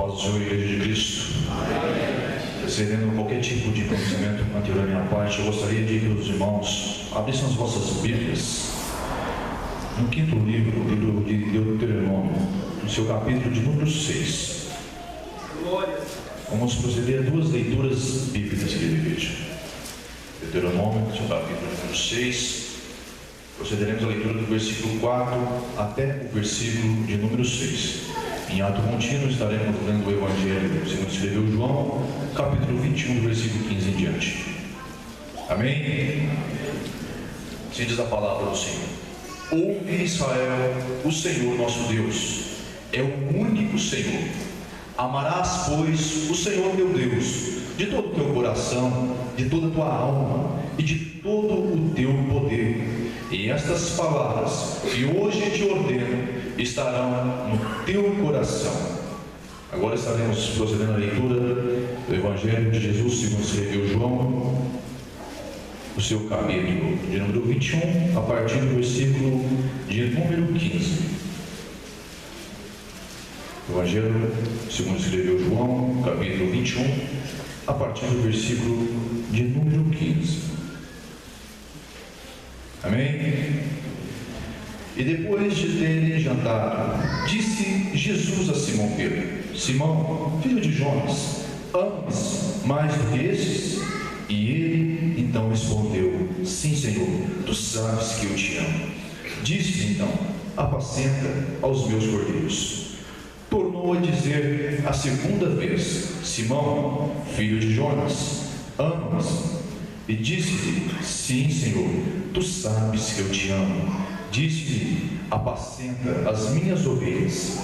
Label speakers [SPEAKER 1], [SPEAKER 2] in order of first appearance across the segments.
[SPEAKER 1] Paz do Senhor, Igreja de Cristo. Excedendo qualquer tipo de conhecimento anterior à minha parte, eu gostaria de que os irmãos abrissem as vossas Bíblias no quinto livro, o livro de Deuteronômio, no seu capítulo de número 6. Vamos proceder a duas leituras bíblicas, querida igreja. Deuteronômio, no seu capítulo de número 6. Procederemos à leitura do versículo 4 até o versículo de número 6. Em ato contínuo estaremos lendo o Evangelho segundo escreveu João, capítulo 21, versículo 15 em diante. Amém? Assim diz a palavra do Senhor. Ouve, Israel, o Senhor nosso Deus é o único Senhor. Amarás, pois, o Senhor teu Deus de todo o teu coração, de toda a tua alma e de todo o teu poder. E estas palavras que hoje te ordeno estarão no teu coração. Agora estaremos procedendo à leitura do Evangelho de Jesus segundo escreveu João, o seu capítulo de número 21, a partir do versículo de número 15. Evangelho segundo escreveu João, capítulo 21, a partir do versículo de número 15. Amém? E depois de terem jantado, disse Jesus a Simão Pedro: Simão, filho de Jonas, amas mais do que estes? E ele então respondeu: Sim, Senhor, tu sabes que eu te amo. Disse-lhe então: apacenta aos meus cordeiros. Tornou a dizer a segunda vez: Simão, filho de Jonas, amas? E disse-lhe: Sim, Senhor, tu sabes que eu te amo. Disse-lhe: apacenta as minhas ovelhas.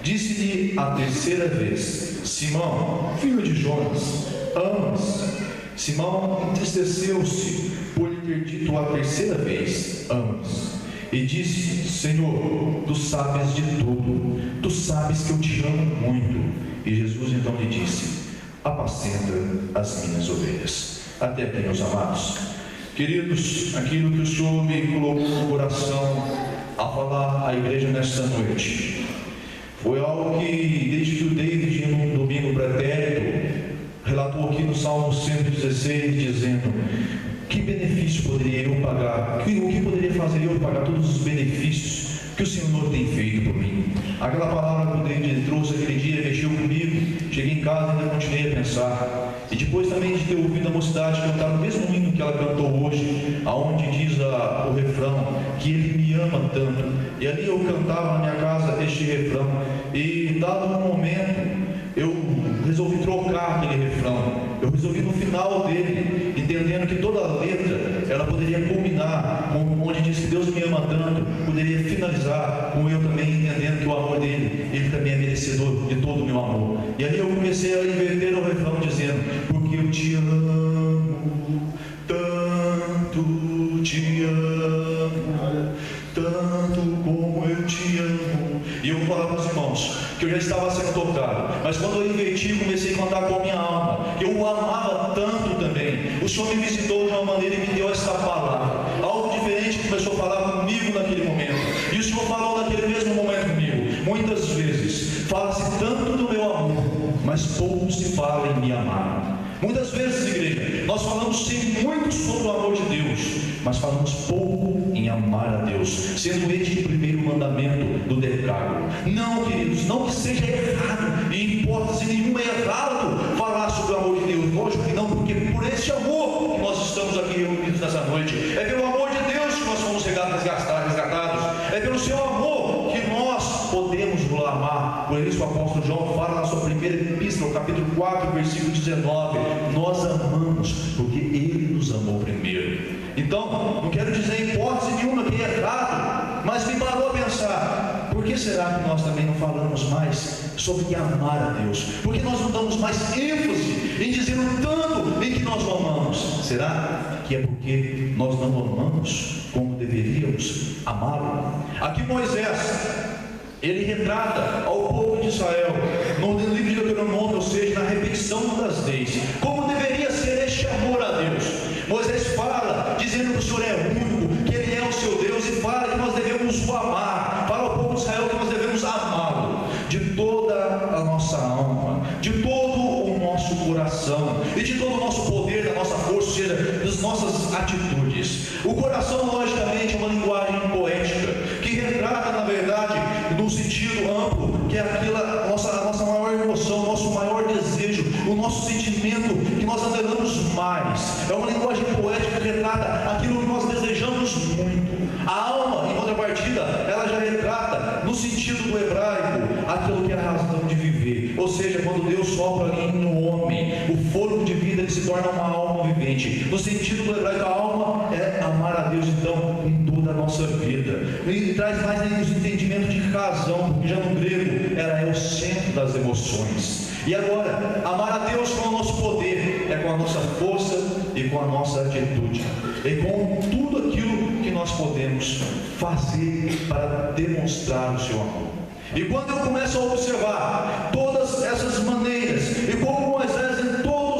[SPEAKER 1] Disse-lhe a terceira vez: Simão, filho de Jonas, amas? Simão entristeceu-se por lhe ter dito a terceira vez: amas? E disse: Senhor, tu sabes de tudo, tu sabes que eu te amo muito. E Jesus então lhe disse: apacenta as minhas ovelhas. Até aqui, meus amados. Queridos, aquilo que o Senhor me colocou no coração a falar à igreja nesta noite foi algo que, desde que o David, no domingo pretérito, relatou aqui no Salmo 116, dizendo: que benefício poderia eu pagar? O que poderia fazer eu pagar todos os benefícios que o Senhor tem feito por mim? Aquela palavra que o David trouxe aquele dia mexeu comigo. Cheguei em casa e ainda continuei a pensar. E depois também de ter ouvido a mocidade cantar o mesmo hino que ela cantou hoje, aonde diz o refrão, que Ele me ama tanto. E ali eu cantava na minha casa este refrão. E dado um momento, eu resolvi trocar aquele refrão. Eu resolvi no final dele, entendendo que toda a letra, ela poderia culminar com onde diz que Deus me ama tanto, poderia finalizar com eu também entendendo que o amor dele, ele também é merecedor de todo o meu amor. E ali eu comecei a inverter o refrão dizendo: porque eu te amo, tanto te amo, tanto como eu te amo. E eu vou falar para os irmãos que eu já estava sendo tocado, mas quando eu inverti, comecei a cantar com a minha alma, que eu o amava tanto também. O Senhor me visitou de uma maneira e me deu essa palavra, algo diferente começou a falar comigo naquele momento. E o Senhor falou naquele mesmo momento comigo. Muitas vezes fala-se tanto do meu amor, mas pouco se fala em me amar. Muitas vezes, igreja, nós falamos sim muito sobre o amor de Deus, mas falamos pouco em amar a Deus, sendo este o primeiro mandamento do decálogo. Não, queridos, não que seja errado, em hipótese nenhuma é errado falar sobre o amor de Deus, lógico que não, porque por esse amor que nós estamos aqui reunidos nessa noite, é pelo amor de Deus que nós fomos resgatados, é pelo seu amor que nós podemos nos amar. Por isso o apóstolo João fala na sua primeira epístola, capítulo 4, versículo 19: nós amamos porque Ele nos amou primeiro. Então, não quero dizer em hipótese nenhuma que é errado, mas me parou a pensar: por que será que nós também não falamos mais sobre amar a Deus? Por que nós não damos mais ênfase em dizer o tanto em que nós o amamos? Será que é porque nós não o amamos como deveríamos amá-lo? Aqui Moisés, ele retrata ao povo de Israel no livro de Deuteronômio, ou seja, na repetição das leis, como deveria ser este amor a Deus. Moisés fala, dizendo que o Senhor é único, que Ele é o seu Deus, e fala que nós devemos o amar. Fala ao povo de Israel que nós devemos amá-lo de toda a nossa alma, coração, logicamente, é uma linguagem poética, que retrata, na verdade, num sentido amplo, que é aquela a nossa maior emoção, o nosso maior desejo, o nosso sentimento que nós anelamos mais. É uma linguagem poética que retrata aquilo que nós desejamos muito. A alma, em contrapartida, ela já retrata, no sentido do hebraico, aquilo que é a razão de viver. Ou seja, quando Deus sopra ali no homem o fôlego de vida, ele se torna uma alma vivente. No sentido do hebraico, a alma é amar a Deus, então, em toda a nossa vida. Ele traz mais ainda os entendimentos de razão, porque já no grego ela é o centro das emoções. E agora, amar a Deus com o nosso poder, é com a nossa força e com a nossa atitude, e com tudo aquilo que nós podemos fazer para demonstrar o seu amor. E quando eu começo a observar todas essas maneiras, e como Moisés, em todo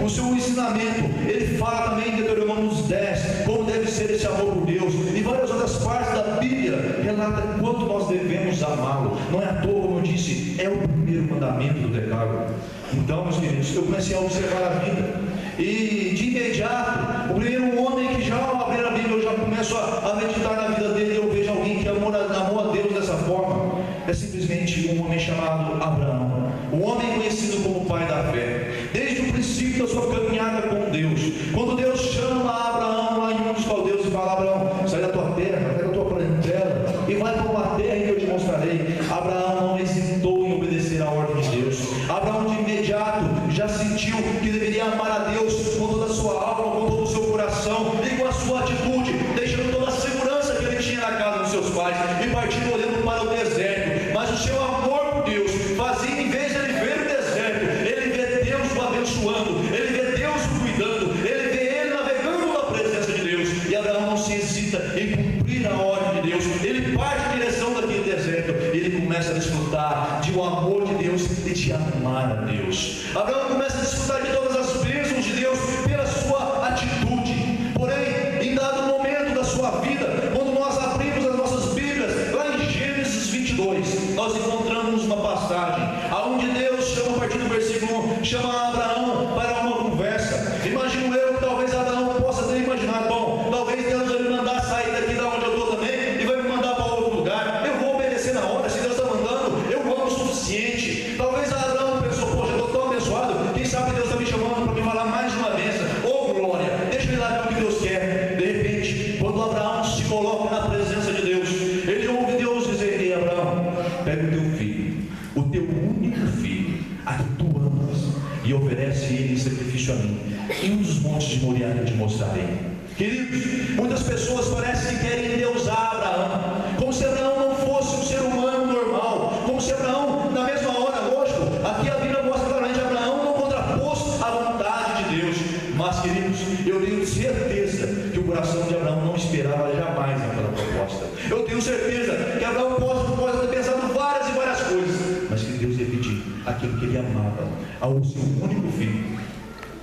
[SPEAKER 1] o seu ensinamento, ele fala também em Deuteronômio 10, como deve ser esse amor por Deus, e várias outras partes da Bíblia relata quanto nós devemos amá-lo. Não é à toa, como eu disse, é o primeiro mandamento do decálogo. Então, meus queridos, eu comecei a observar a vida, e de imediato, o primeiro homem que já ao abrir a Bíblia, eu já começo a meditar na vida dele, eu vejo alguém que amou a Deus dessa forma. É simplesmente um homem chamado Abraão, um homem conhecido como pai da fé. Desde o princípio da sua caminhada com Deus, quando Deus chama Abraão lá em Ur dos Caldeus e fala: Abraão, sai da tua terra, sai da tua parentela e vai para uma terra que eu te mostrarei. Abraão não hesitou em obedecer à ordem de Deus. Abraão de imediato já sentiu que deveria amar a Deus com toda a sua alma, com todo o seu coração e com a sua atitude, deixando toda a segurança que ele tinha na casa dos seus pais e partindo olhando para o deserto. Mas o seu amor por Deus fazia, em vez de ele ver o deserto, ele vê Deus o abençoando, ele vê Deus o cuidando, ele vê ele navegando na presença de Deus. E Abraão não se hesita em cumprir a ordem de Deus, ele parte em direção daquele deserto, ele começa a desfrutar de um amor de Deus e de amar a Deus. Abraão começa a desfrutar de todas as bênçãos de Deus pela sua atitude. Porém, em dado momento da sua vida, quando nós abrimos as nossas Bíblias, lá em Gênesis 22, nós encontramos uma passagem onde Deus chama, a partir do versículo 1, chama Abraão para uma conversa. Imagino eu que talvez Abraão possa ter imaginado: bom, talvez Deus vai me mandar sair daqui da onde eu estou também e vai me mandar para outro lugar. Eu vou obedecer na hora, se Deus está mandando, eu amo o suficiente. Talvez Abraão pensou: poxa, eu estou tão abençoado, quem sabe Deus está me chamando para me falar mais uma vez. Oh glória, deixa eu ir lá ver o que Deus quer. De repente, quando Abraão se coloca na presença de Deus, ele ouve Deus dizer: ei Abraão, pega o teu filho, o teu único filho, a que tu amas, e oferece ele em sacrifício a mim, em um dos montes de Moriá que eu te mostrarei. Queridos, muitas pessoas parecem que querem endeusar Abraão, como se Abraão não fosse um ser humano normal, como se Abraão, na mesma hora, lógico, aqui a Bíblia mostra claramente Abraão não contrapôs a vontade de Deus. Mas, queridos, eu tenho certeza que o coração de Abraão não esperava jamais aquela proposta. Eu tenho certeza que Abraão pode ter pensado várias e várias coisas, mas que Deus ia pedir aquilo que ele amava ao seu único filho.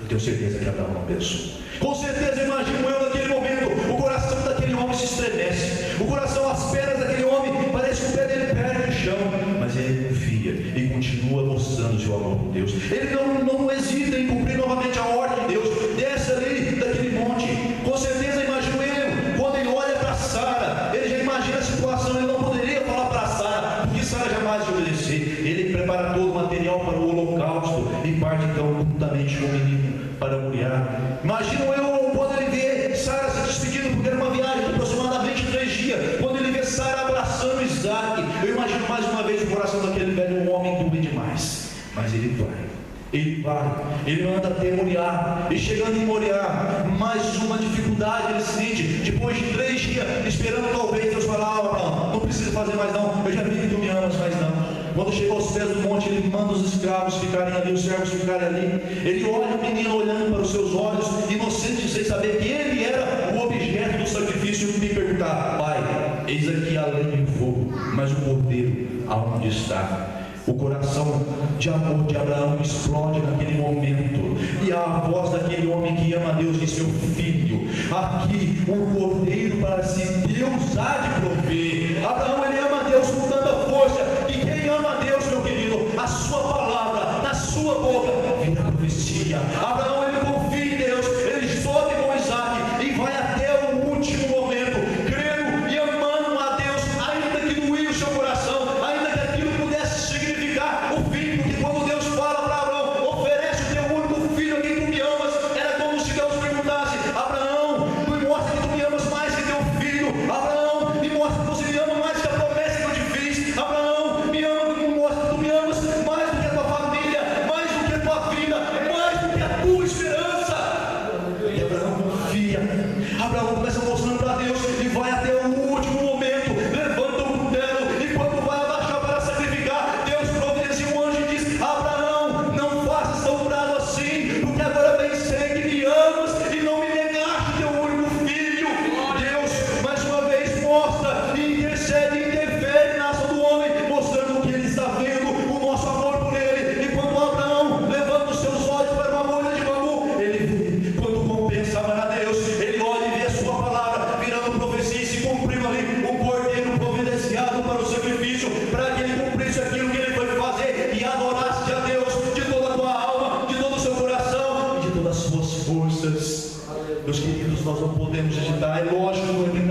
[SPEAKER 1] Eu tenho certeza que Abraão não pensou. Com certeza, imagino eu, naquele momento, o coração daquele homem se estremece, o coração, as pernas daquele homem, parece que o pé dele perde o chão, mas ele confia e continua mostrando o seu amor por Deus. Ele não hesita em cumprir novamente a ordem de Deus, desce ali daquele monte. Com certeza, imagino eu, quando ele olha para Sara, ele já imagina a situação, ele não poderia falar para Sara, porque Sara jamais ia obedecer. Ele prepara todo o material para o holocausto e parte então juntamente com o menino para Moriá. Imagino eu quando ele vê Sara se despedindo, porque era uma viagem de aproximadamente 3 dias, quando ele vê Sara abraçando Isaac. Eu imagino mais uma vez o coração daquele velho homem doer demais, mas ele anda até Moriá, e chegando em Moriá, mais uma dificuldade ele sente, depois de 3 dias, esperando talvez Deus falar: Abraão, não precisa fazer mais não, eu já vi que tu me amas, mas não. Quando chega aos pés do monte, ele manda os escravos ficarem ali, os servos ficarem ali. Ele olha o menino olhando para os seus olhos, inocente, sem saber que ele era o objeto do sacrifício, e me perguntar: pai, eis aqui a lenha e o fogo, mas o cordeiro aonde está? O coração de amor de Abraão explode naquele momento, e a voz daquele homem que ama a Deus diz: meu filho, aqui o cordeiro para si Deus há de prover. Abraão, ele ama a Deus com tanta força, e quem ama a Deus, meu querido, a sua palavra na sua boca vira profecia. Abraão, ele confia em Deus, ele sobe com Isaac e vai até o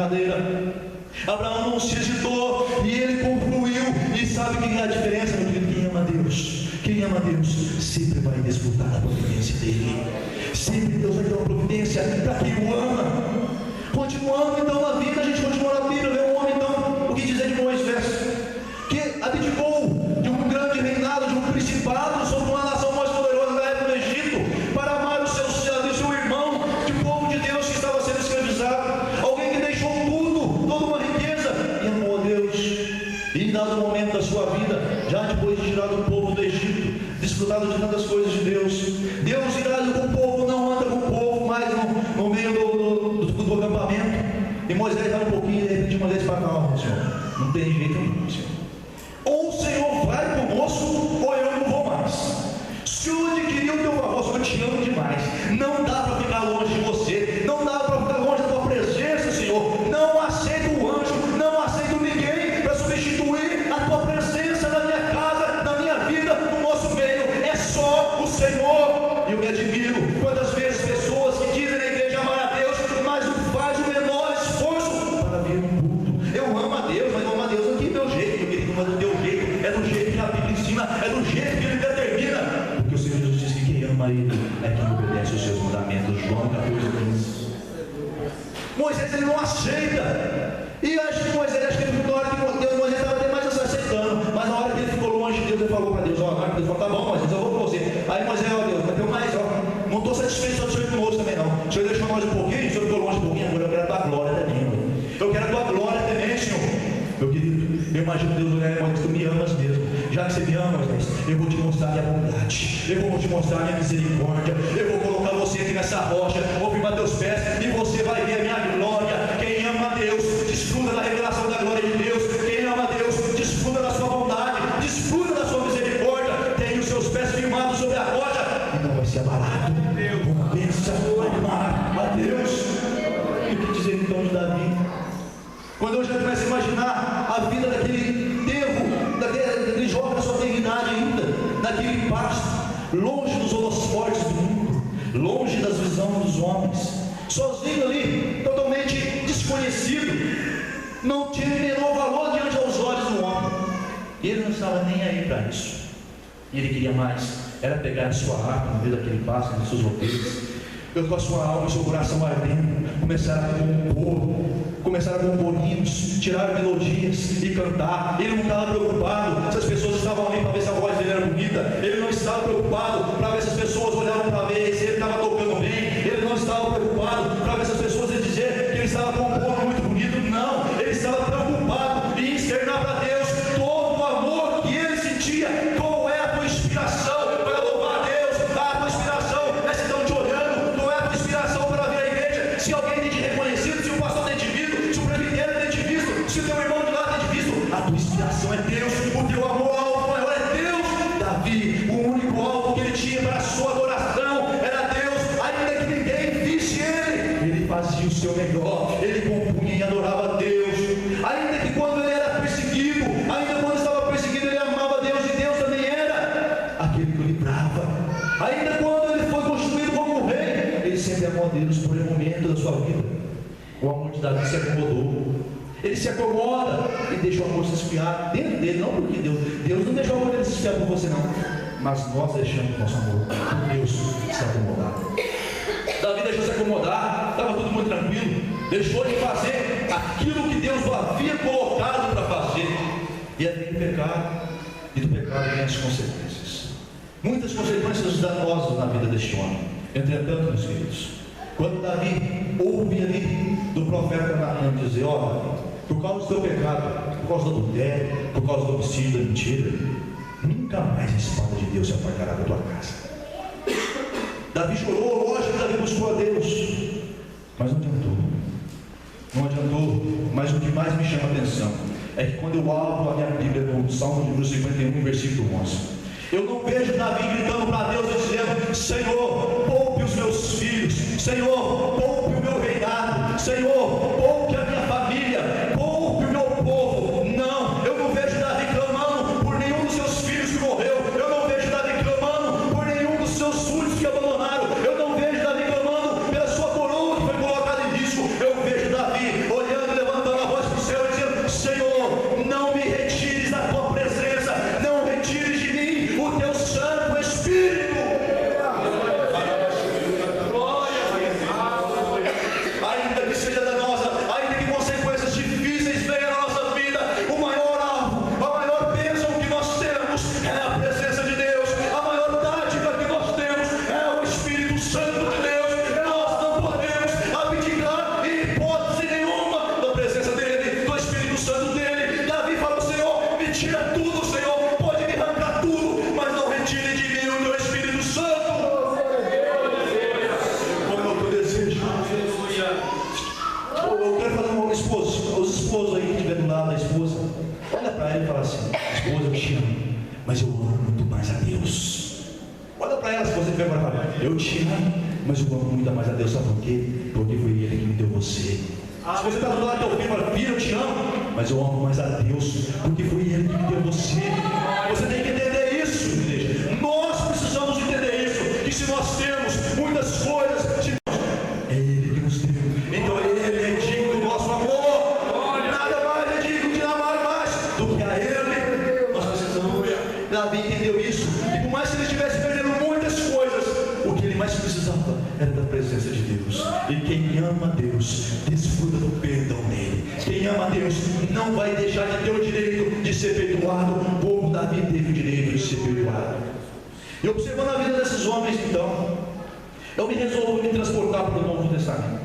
[SPEAKER 1] madeira. Abraão não se hesitou e ele concluiu. E sabe quem é a diferença, meu querido? Quem ama Deus? Quem ama Deus sempre vai desfrutar da providência dele. Sempre Deus vai dar uma providência para quem o ama. Continuando então a vida, a gente continua na Bíblia, vê um homem então, o que dizer de Moisés, que abdicou de um grande reinado, de um principado sobre uma nação mais poderosa da época do Egito, para amar o seu irmão, de povo de Deus que estava sendo escravizado. Alguém que deixou tudo, toda uma riqueza, e amou a Deus. E em dado momento da sua vida, já depois de tirar o povo do Egito, desfrutado de tantas coisas de Deus, Deus irado com o povo, não anda com o povo mais no meio do acampamento. E Moisés vai um pouquinho e de repente Moisés fala: calma, Senhor, não tem jeito nenhum, Senhor. Ou o Senhor vai conosco, ou eu não vou mais. Se eu adquirir o teu favor, Senhor, eu te amo demais. Não dá para ficar longe de você, não dá para ficar longe da tua presença, Senhor. Não aceito o anjo, não aceito ninguém para substituir a tua presença na minha casa, na minha vida, no nosso meio. É só o Senhor. E eu me admiro quantas vezes pessoas que dizem na igreja amar a Deus, mas não faz o menor esforço para vir no culto. Eu amo a Deus, mas eu amo a Deus aqui do meu jeito, meu querido, mas do teu jeito, é do jeito que a Bíblia ensina, é do jeito que Ele determina. Porque o Senhor Jesus diz que quem ama Ele é quem obedece os seus mandamentos. João 14:15. Moisés, ele não aceita. E acho que Moisés, na hora que Moisés estava até mais aceitando, mas na hora que ele ficou longe de Deus, ele falou para Deus: ó, Deus falou: tá bom, Moisés, eu vou com você. Aí Moisés: ó Deus, mas deu mais, ó, não estou satisfeito só de ser conosco também não. O Senhor deixou mais um pouquinho, o Senhor ficou longe um pouquinho, agora eu quero a tua glória também. Eu quero a tua glória também, Senhor. Meu querido, eu imagino Deus olhar: Moisés, tu me amas mesmo. Já que você me ama, Moisés, eu vou te mostrar a minha bondade, eu vou te mostrar a minha misericórdia, eu vou colocar você aqui nessa rocha, vou firmar teus pés e você vai ver a minha glória. Quem ama a Deus, desfruta da revelação da glória de Deus. Quem ama a Deus, desfruta da sua bondade, desfruta da sua misericórdia. Tem os seus pés firmados sobre a rocha e não vai ser abalado. Uma bênção, amar a Deus. E o que dizer então de Davi? Quando eu já começo a imaginar a vida daquele tempo, daquele jovem na sua tenridade ainda, daquele pasto, longe dos holofotes do mundo, longe das visões dos homens, sozinho ali, totalmente desconhecido, não tinha o menor valor diante aos olhos do homem. Ele não estava nem aí para isso. Ele queria mais, era pegar a sua harpa no meio daquele pasto, nas suas ovelhas, com a sua alma e seu coração ardendo, começaram a compor, começaram a compor hinos, tiraram melodias e cantar. Ele não estava preocupado se as pessoas estavam ali para ver se a voz dele era bonita. Ele não estava preocupado para ver se as pessoas olhavam para ver se ele estava tocando bem. Ele não estava preocupado para ver se as pessoas iam dizer que ele estava compondo muito bonito. Não, ele estava preocupado em externar para Deus todo o amor que ele sentia. Qual é a tua inspiração para louvar a Deus? A tua inspiração é se estão te olhando. Qual é a tua inspiração para vir à igreja? Se alguém tem te reconhecido, se o pastor tem te visto, se o presbítero tem te visto, se o teu irmão de lá tem te visto, a tua inspiração é Deus. O teu amor alvo maior é Deus. Davi, o único alvo que ele tinha para a sua adoração era Deus. Ainda que ninguém visse ele fazia o seu melhor, ele compunha e adorava a Deus. Ainda que quando ele era perseguido, ainda quando estava perseguido, ele amava a Deus, e Deus também era aquele que o livrava. Ainda quando ele foi constituído como rei, ele sempre amou a Deus por um momento da sua vida. O amor de Davi se acomodou. Ele se acomoda e deixa o amor se esfriar dentro dele, não porque Deus não deixou o amor dele se esfriar por você não, mas nós deixamos nosso amor por Deus se acomodar. Davi deixou se acomodar, estava tudo muito tranquilo, deixou de fazer aquilo que Deus o havia colocado para fazer, e havia o pecado, e do pecado vem as consequências, muitas consequências danosas na vida deste homem. Entretanto, meus queridos, quando Davi ouve ali do profeta Natan dizer: ó, por causa do teu pecado, por causa do adultério, por causa do homicídio, da mentira, nunca mais a espada de Deus se apartará da tua casa. Davi chorou, lógico que Davi buscou a Deus, mas não adiantou. Não adiantou. Mas o que mais me chama a atenção é que quando eu abro a minha Bíblia no Salmo de número 51, versículo 11, eu não vejo Davi gritando para Deus e dizendo: Senhor, poupe os meus filhos, Senhor, poupe o meu reinado, Senhor, poupe a minha família, poupe o meu povo. Não, eu não vejo Davi clamando por nenhum dos seus filhos que morreu, eu não vejo Davi clamando por nenhum dos seus súditos que abandonaram, eu não vejo Davi clamando pela sua coroa que foi colocada em risco. Eu vejo Davi olhando e esposo, os esposos aí que estiver do lado da esposa, olha para ela e fala assim: esposa, eu te amo, mas eu amo muito mais a Deus. Olha para ela, se você estiver para falar: eu te amo, mas eu amo muito mais a Deus. Sabe por quê? Porque foi Ele que me deu você. Se você está do lado do teu filho e fala: filho, eu te amo, mas eu amo mais a Deus, porque foi Ele que me deu você. Você tem que entender isso, igreja. Nós precisamos entender isso, que se nós temos muitas coisas, é Ele que nos deu. Então Ele é digno do nosso amor. Nada mais é digno de amar mais do que a Ele. Nós precisamos. Davi entendeu isso. E por mais que ele estivesse perdendo muitas coisas, o que ele mais precisava era da presença de Deus. E quem ama Deus desfruta do perdão dele. Quem ama Deus não vai deixar de ter o direito de ser perdoado. O povo Davi teve o direito de ser perdoado. E observando a vida desses homens, então, eu me resolvo me transportar para o Novo Testamento.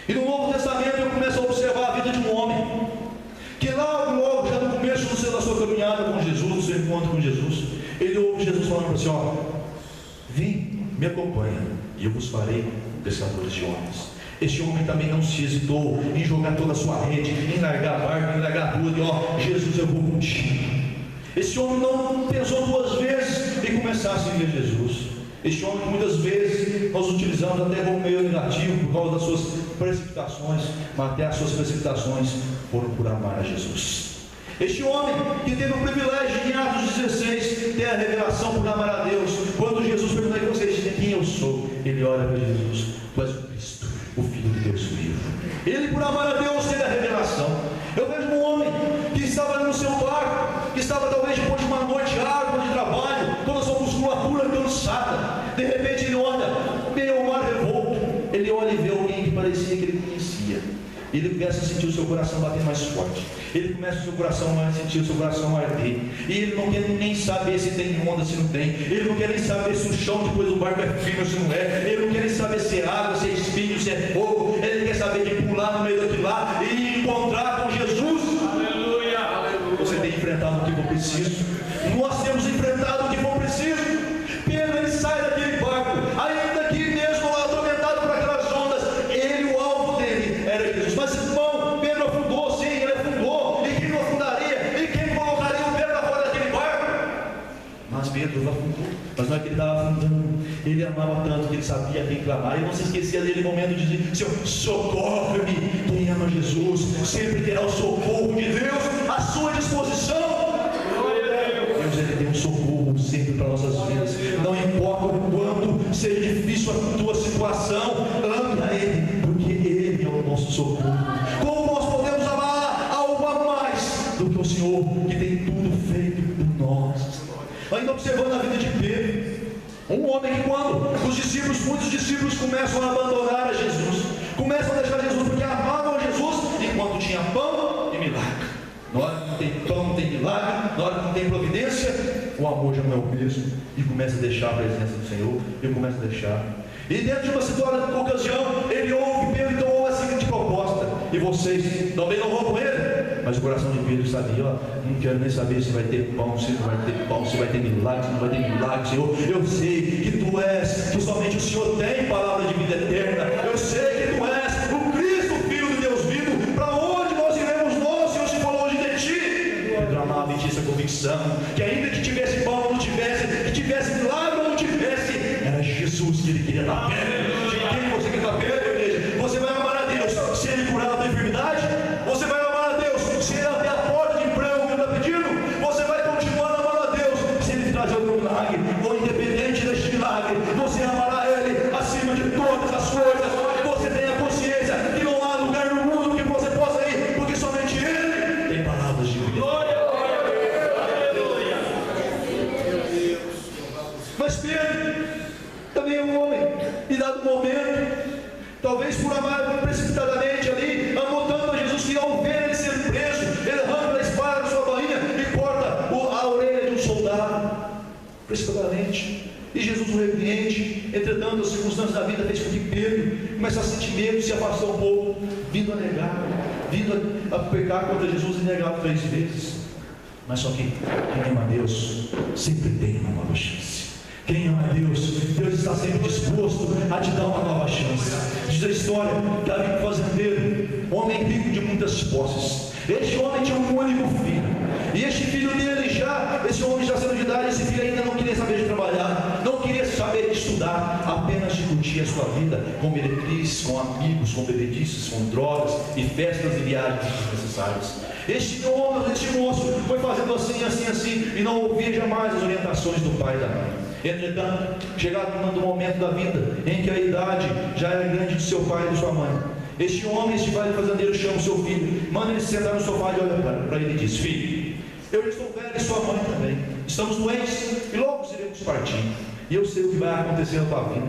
[SPEAKER 1] E no Novo Testamento eu começo a observar a vida de um homem que logo já no começo da sua caminhada com Jesus, do seu encontro com Jesus, ele ouve Jesus falando assim: ó, vem, me acompanha, e eu vos farei pescadores de homens. Este homem também não se hesitou em jogar toda a sua rede, em largar a barca, em largar tudo, e ó, Jesus, eu vou contigo. Esse homem não pensou duas vezes em começar a seguir Jesus. Este homem, muitas vezes, nós utilizamos até como meio negativo, por causa das suas precipitações, mas até as suas precipitações foram por amar a Jesus. Este homem que teve o privilégio de, em Atos 16, ter a revelação por amar a Deus, quando Jesus perguntou a vocês quem eu sou, ele olha para Jesus: tu és o Cristo, o Filho de Deus vivo. Ele, por amar a Deus, teve a revelação. Eu vejo um homem que estava no seu barco, que estava talvez depois de uma noite árdua de trabalho, toda a sua musculatura cansada. De repente ele olha, meio ao mar revolto, ele olha e vê alguém que parecia que ele conhecia. Ele começa a sentir o seu coração bater mais forte. Ele começa a sentir o seu coração arder. E ele não quer nem saber se tem onda, se não tem. Ele não quer nem saber se o chão depois do barco é firme ou se não é. Ele não quer nem saber se é água, se é espinho, se é fogo. Ele quer saber de pular no meio daquilo lá e encontrar com Jesus. Aleluia, aleluia. Você tem enfrentado o que for preciso. Nós temos enfrentado o que for preciso. Pedro, ele sai daquele barco, ainda que mesmo lá atormentado por aquelas ondas, ele, o alvo dele era Jesus. Mas irmão, Pedro afundou, sim, ele afundou. E quem não afundaria? E quem colocaria o pé para fora daquele barco? Mas Pedro afundou. Mas não é que ele estava afundando, ele amava tanto que ele sabia quem clamar. Ele não se esquecia dele no momento de dizer: Senhor, socorre-me. Quem ama Jesus sempre terá o socorro de Deus à sua disposição. Ele tem um socorro sempre para nossas vidas. Não importa o quanto seja difícil a tua situação, ame a Ele, porque Ele é o nosso socorro. Como nós podemos amar algo a mais do que o Senhor, que tem tudo feito por nós? Ainda observando a vida de Pedro, um homem que, quando muitos discípulos começam a abandonar a Jesus, começam a deixar Jesus porque amavam a Jesus, enquanto tinha pão e milagre. Na hora que não tem pão, não tem milagre, na hora que não tem providência, o amor já não é o mesmo, e começa a deixar a presença do Senhor, e começa a deixar. E dentro de uma ocasião, ele ouve, Pedro então ouve a seguinte proposta: e vocês também não vão com ele? Mas o coração de Pedro sabia: ó, não quero nem saber se vai ter pão, se não vai ter pão, se vai ter milagre, se não vai ter milagre, Senhor. Eu sei que Tu és, que somente o Senhor tem palavra de vida eterna. Eu sei que Tu és o Cristo, o Filho de Deus vivo. Para onde nós iremos nós, Senhor, se for longe de Ti? Pedro amava e tinha essa convicção, que ainda que tivesse pão ou não tivesse, que tivesse milagre ou não tivesse, era Jesus que ele queria dar perto. De quem você quer dar perto, igreja? Você vai amar a Deus se Ele curar a tua enfermidade? Você vai amar a Deus se Ele abrir a porta de emprego que Ele está pedindo? Você vai continuar amando a Deus se Ele trazer o milagre? Ou independente deste milagre, você amará Ele acima de todas as coisas. Você tem a consciência que não há lugar no mundo que você possa ir, porque somente Ele tem palavras de vida. Mas Pedro também é um homem, e dado momento, talvez por amar precipitadamente ali, amou tanto a Jesus que ao ver ele ser preso, ele arranca a espada da sua bainha e corta a orelha de um soldado, precipitadamente. E Jesus o repreende. Entretanto, as circunstâncias da vida fez com que Pedro começasse a sentir medo, se afastou um pouco, vindo a negar, vindo a pecar contra Jesus e negá-lo 3 vezes. Mas só que quem ama a Deus sempre tem uma nova chance. Quem ama a Deus, Deus está sempre disposto a te dar uma nova chance. Diz a história, Davi, fazendeiro, homem rico de muitas posses. Este homem tinha um único filho, e este filho dele esse homem já sendo de idade, esse filho ainda não queria saber de trabalhar, não queria saber de estudar, apenas de curtir a sua vida com meretrizes, com amigos, com bebedices, com drogas e festas e viagens desnecessárias. Este moço foi fazendo assim, e não ouvia jamais as orientações do pai e da mãe. Entretanto, chegado no momento da vida em que a idade já era grande de seu pai e de sua mãe, este pai fazendeiro chama o seu filho, manda ele se sentar no sofá e olha para ele e diz: filho, eu estou velho e sua mãe também, estamos doentes e logo iremos partir, e eu sei o que vai acontecer na tua vida.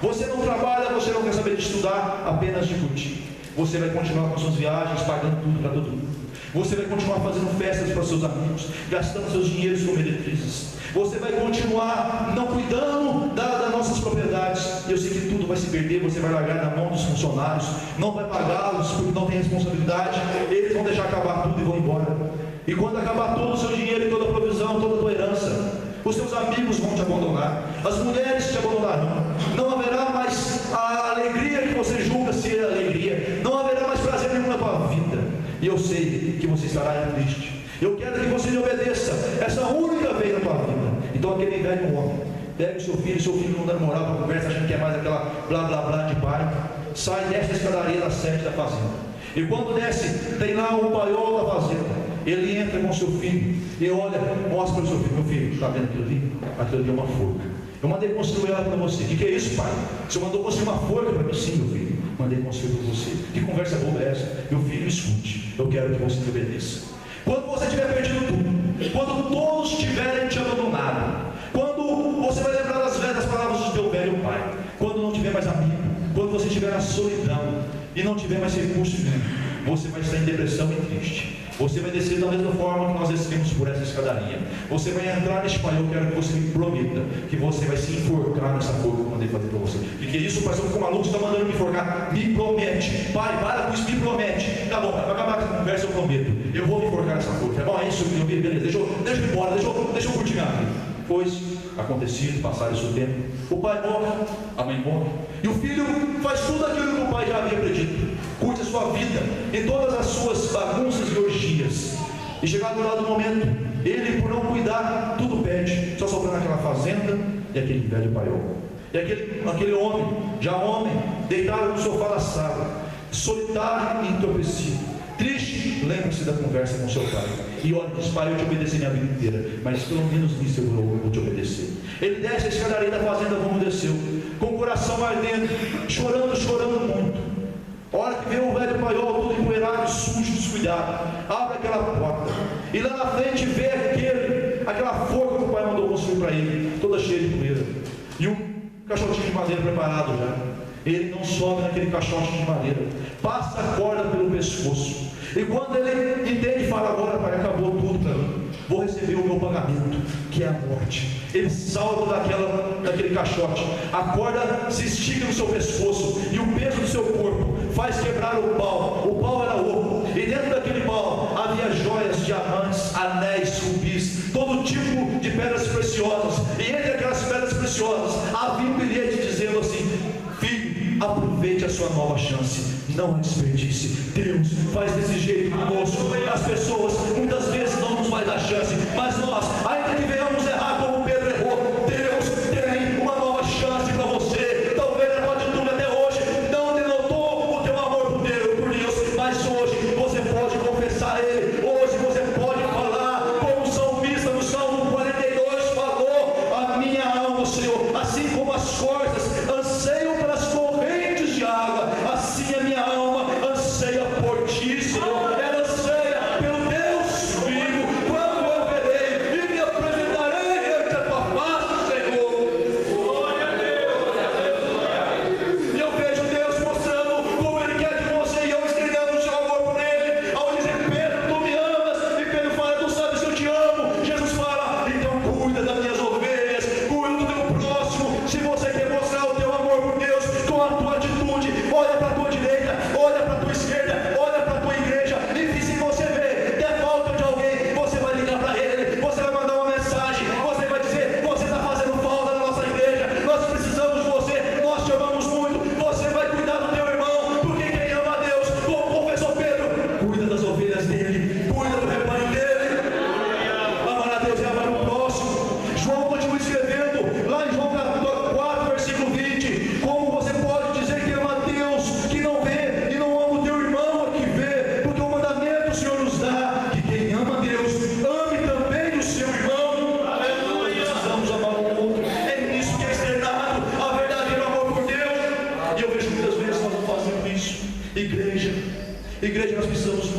[SPEAKER 1] Você não trabalha, você não quer saber de estudar, apenas de curtir. Você vai continuar com suas viagens, pagando tudo para todo mundo. Você vai continuar fazendo festas para seus amigos, gastando seus dinheiros com meretrizes. Você vai continuar não cuidando das nossas propriedades. Eu sei que tudo vai se perder. Você vai largar na mão dos funcionários, não vai pagá-los porque não tem responsabilidade. Eles vão deixar acabar tudo e vão embora. E quando acabar todo o seu dinheiro, toda a provisão, toda a tua herança, os seus amigos vão te abandonar, as mulheres te abandonarão, não haverá mais a alegria que você julga ser alegria, não haverá mais prazer nenhum na tua vida, e eu sei que você estará triste. Eu quero que você me obedeça essa única vez na tua vida. Então aquele velho homem pega o seu filho não dando moral para a conversa, achando que é mais aquela blá blá blá de pai, sai desta escadaria da sede da fazenda, e quando desce, tem lá um paiol da fazenda. Ele entra com seu filho e olha, mostra para o seu filho: meu filho, está vendo aquilo ali? Aquilo ali é uma forca. Eu mandei construir ela para você. O que é isso, pai? Você mandou construir uma forca para mim? Sim, meu filho, mandei construir para você. Que conversa boa é essa? Meu filho, escute, eu quero que você me obedeça. Quando você tiver perdido tudo, quando todos tiverem te abandonado, quando você vai lembrar das velhas palavras do teu velho pai, quando não tiver mais amigo, quando você estiver na solidão e não tiver mais recurso nenhum, você vai estar em depressão e triste. Você vai descer da mesma forma que nós descemos por essa escadaria. Você vai entrar neste pai. Eu quero que você me prometa que você vai se enforcar nessa forca que eu mandei fazer para você. E que isso, pai, se eu for maluco, você está mandando me enforcar. Me promete. Pai, para com isso, me promete. Tá bom, vai acabar essa conversa, eu prometo. Eu vou me enforcar nessa forca. É bom, é isso, meu filho, beleza. Deixa eu ir embora, deixa eu curtir minha vida. Pois, acontecido, passar isso o tempo, o pai morre, a mãe morre, e o filho faz tudo aquilo que o pai já havia predito. Curte a sua vida em todas as suas bagunças e orgias. E chegado lá do momento, ele, por não cuidar, tudo perde, só sobrando aquela fazenda e aquele velho paiol. E aquele homem, deitado no sofá da sala, solitário e entorpecido, triste, lembre-se da conversa com seu pai. E olha, diz: pai, eu te obedeci minha vida inteira, mas pelo menos nisso eu vou te obedecer. Ele desce a escadaria da fazenda como desceu, com o coração ardendo, chorando muito. A hora que vê o velho paiol todo empoeirado, sujo, descuidado, abre aquela porta, e lá na frente vê aquela forca que o pai mandou construir para ele, toda cheia de poeira, e um caixotinho de madeira preparado já. Ele não sobe naquele caixote de madeira, passa a corda pelo pescoço, e quando ele entende e fala: agora, pai, acabou tudo para mim, vou receber o meu pagamento, que é a morte. Ele salta daquele caixote, a corda se estica no seu pescoço, e o peso do seu corpo faz quebrar o pau era ouro, e dentro daquele pau havia joias, diamantes, anéis, rubis, todo tipo de pedras preciosas, e entre aquelas pedras preciosas havia um bilhete dizendo assim: filho, aproveite a sua nova chance, não a desperdice. Deus faz desse jeito conosco. As pessoas muitas vezes não nos vai dar chance, mas nós, ainda que venhamos errar como Pedro errou, Deus tem uma nova chance para você. Talvez a atitude até hoje não denotou o teu amor por Deus, mas hoje você pode confessar a Ele. Hoje você pode falar como o salmista no Salmo 42 falou: a minha alma, Senhor, assim como as cordas anseiam pelas correntes de água, assim a minha alma anseia por ti, Senhor. Ela anseia pelo Deus vivo. Quando eu verei e me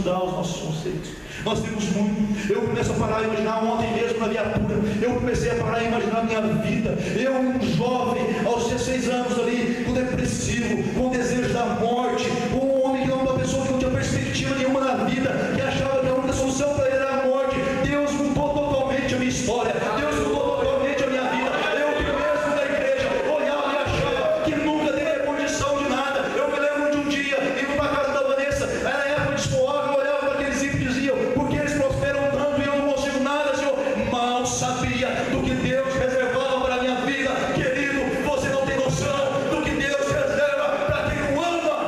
[SPEAKER 1] mudar os nossos conceitos. Nós temos muito. Eu começo a parar a imaginar, ontem mesmo na viatura, eu comecei a parar a imaginar a minha vida. Eu, um jovem, aos 16 anos ali, com depressivo, com desejo da morte, um homem que não, uma pessoa que não tinha perspectiva nenhuma na vida, que achava que a única solução para ele era a morte. Deus mudou totalmente a minha história. Deus mudou totalmente a minha vida. Eu que mesmo da igreja olhava e achava que nunca teria condição de nada. Eu me lembro de um dia, indo para a casa da Vanessa, era época de espoar, eu olhava para aqueles ímpios e dizia: porque eles prosperam tanto e eu não consigo nada, Senhor? Mal sabia do que Deus reservava para a minha vida. Querido, você não tem noção do que Deus reserva para quem o ama.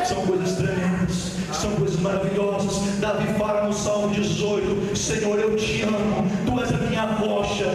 [SPEAKER 1] São coisas tremendas, são coisas maravilhosas. Davi fala no Salmo 18: Senhor, eu te amo, tu és a minha rocha,